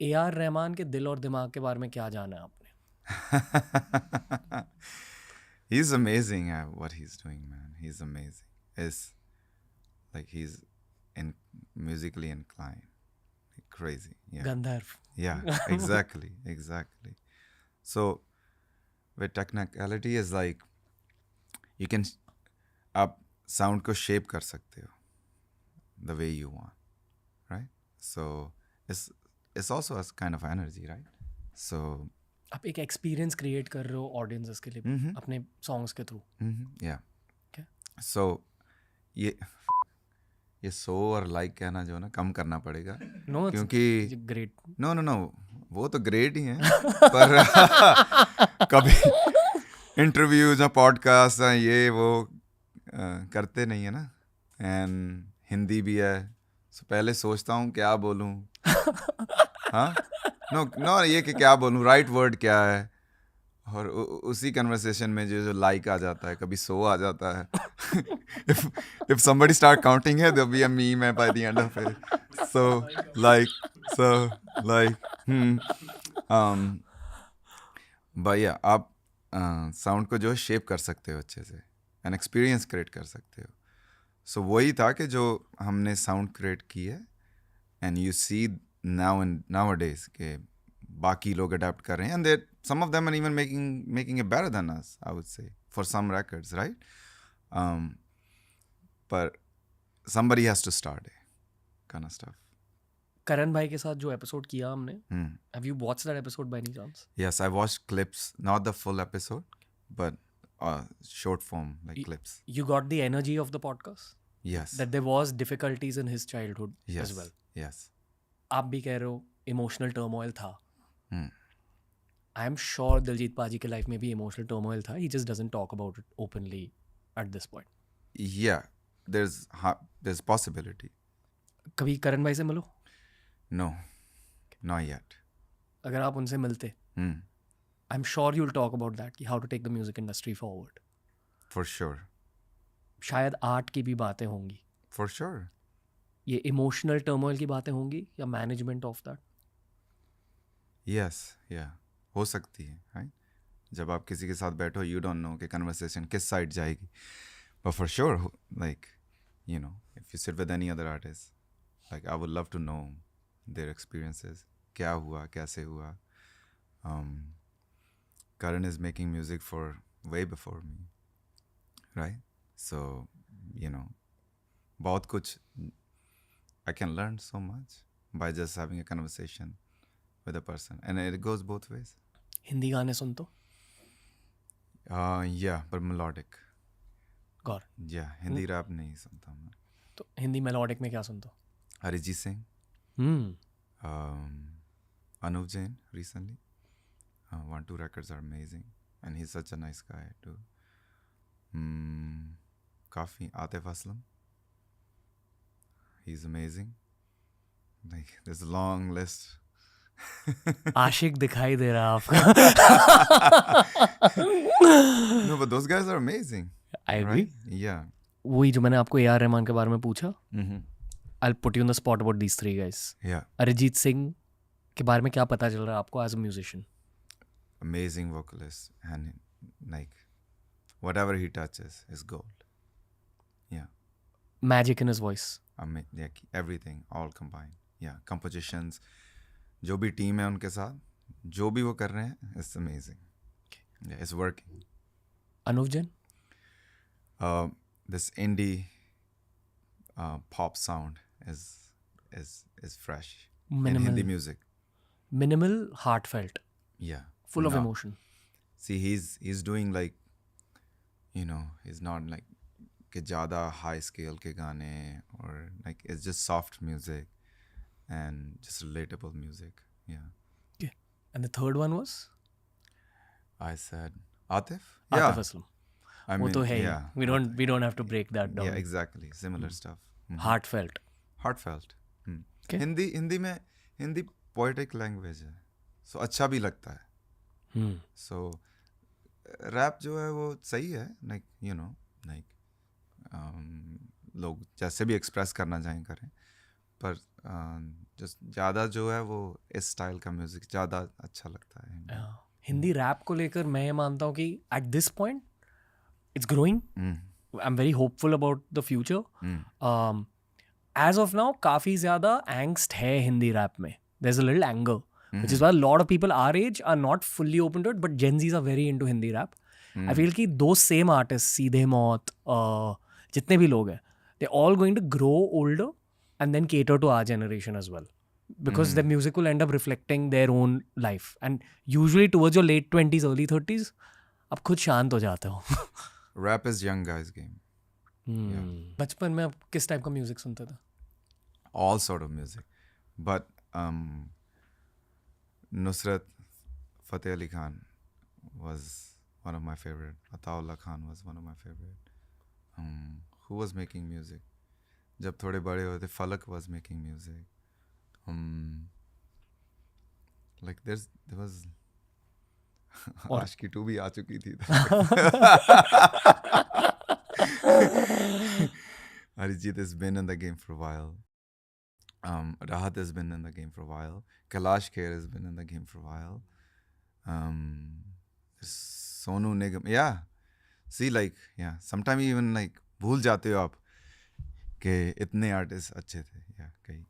AR Rahman के दिल और दिमाग के बारे में क्या जाना है आपने? He's amazing at what he's doing, man. He's amazing. It's like he's musically inclined. Like crazy. Yeah. Gandharva. Yeah, exactly. Exactly. So with technicality is like you can आप sound को shape कर सकते हो the way you want, right? So it's also a kind of energy, right? So आप एक experience create कर रहे हो ऑडियंसेस के लिए अपने सॉन्ग्स के थ्रू. yeah. Okay. So ये सो और लाइक कहना जो है ना कम करना पड़ेगा नो, क्योंकि ग्रेट. नो वो तो ग्रेट ही है पर कभी इंटरव्यूज या पॉडकास्ट ये वो करते नहीं है ना. एंड हिंदी भी है, so पहले सोचता हूँ क्या बोलूँ. हाँ, नो ये कि क्या बोलूँ, राइट वर्ड क्या है, और उसी कन्वर्सेशन में जो लाइक आ जाता है, कभी सो आ जाता है. if somebody start counting it, there'll be a meme by the end of it. So like भैया आप साउंड को जो शेप कर सकते हो अच्छे से, एन एक्सपीरियंस क्रिएट कर सकते हो. सो वही था कि जो हमने साउंड क्रिएट की है, and you see nowadays के बाकी लोग अडेप्ट कर रहे हैं, and they some of them are even making it better than us, I would say, for some records, right? But somebody has to start it, kind of stuff. करण भाई के साथ जो एपिसोड किया हमने, have you watched that episode by any chance? Yes, I watched clips, not the full episode, but short form, like clips. You got the energy of the podcast? Yes. That there was difficulties in his childhood Yes. as well. Yes. आप भी कह रहे हो emotional turmoil था. आई am sure Diljit पाजी के life में भी इमोशनल टर्मोइल था. He just doesn't talk about it openly at this point. Yeah, there's possibility. कभी करण भाई से मिलो? No, not yet. अगर आप उनसे मिलते, I am sure you will talk about that कि how to take the music industry forward. For sure. शायद आर्ट की भी बातें होंगी. For sure. ये इमोशनल टर्मोइल की बातें होंगी या management of that? Yes, yeah. हो सकती है, right? जब आप किसी के साथ बैठो, you don't know कि conversation किस साइड जाएगी. But for sure, like, you know, if you sit with any other artist, like, I would love to know their experiences. क्या हुआ, कैसे हुआ. Karan is making music for way before me, right? So, you know, बहुत कुछ, I can learn so much by just having a conversation with a person, and it goes both ways. Hindi गाने सुन तो? Yeah, but melodic. गौर. Yeah, Hindi rap नहीं सुनता मैं. तो Hindi melodic में क्या सुनते हो? Arijit Singh, Anuv Jain recently. 1-2 records are amazing, and he's such a nice guy too. काफी Atif Aslam, he's amazing. Like, there's a long list. आशिक दिखाई दे रहा आपका. No, but those guys are amazing. I agree. Right? Yeah. वही जो मैंने आपको AR Rahman के बारे में पूछा. I'll put you on the spot about these three guys. Yeah. Arijit Singh के बारे में क्या पता चल रहा है आपको as a musician? Amazing vocalist, and like whatever he touches is gold. Yeah. Magic in his voice. Like everything, all combined. Yeah. Compositions, जो भी टीम है उनके साथ, जो भी वो कर रहे हैं, it's amazing. Yeah, it's working. Anuv Jain? This indie pop sound is fresh. Minimal. In Hindi music. Minimal, heartfelt. Yeah. Full of emotion. See, he's doing like, you know, he's not like कि ज़्यादा high scale के गाने, or like it's just soft music and just relatable music. Yeah. Okay. And the third one was? I said Atif. Atif Aslam. I वो mean, तो है ही. yeah. We don't have to break that down. Yeah, exactly. Similar stuff. Heartfelt. Heartfelt. Okay. Hindi में Hindi poetic language है, so अच्छा भी लगता है. So rap जो है वो सही है, like, you know, like लोग जैसे भी express करना चाहें करें, पर जस्ट ज़्यादा जो है वो इस स्टाइल का म्यूजिक ज़्यादा अच्छा लगता है. हिंदी रैप को लेकर मैं ये मानता हूँ कि at this point it's growing. I am very hopeful about the future. As of now काफ़ी ज़्यादा एंगस्ट है हिंदी रैप में. There is a little anger which is why a lot of people our age are not fully open to it, but Gen Zs are very into Hindi rap. I feel कि those same artists, सीधे मौत, जितने भी लोग हैं, they're all going to grow older and then cater to our generation as well. Because their music will end up reflecting their own life. And usually towards your late 20s, early 30s, आप खुद शांत हो जाते हो. Rap is young guys game. बचपन में आप किस टाइप का म्यूजिक सुनते थे? All sort of music. But Nusrat Fateh Ali Khan was one of my favorite. Ataullah Khan was one of my favorite. Who was making music? जब थोड़े बड़े हुए थे, Falak was making music. Like there was Ashki 2 भी आ चुकी थी. Arijit has been in the game for a while. Rahat has been in the game for a while. Kailash Kher has been in the game for a while. Sonu Nigam. Yeah. See, like, yeah. Sometimes even like भूल जाते हो आप कि इतने artist अच्छे थे. Yeah, कई.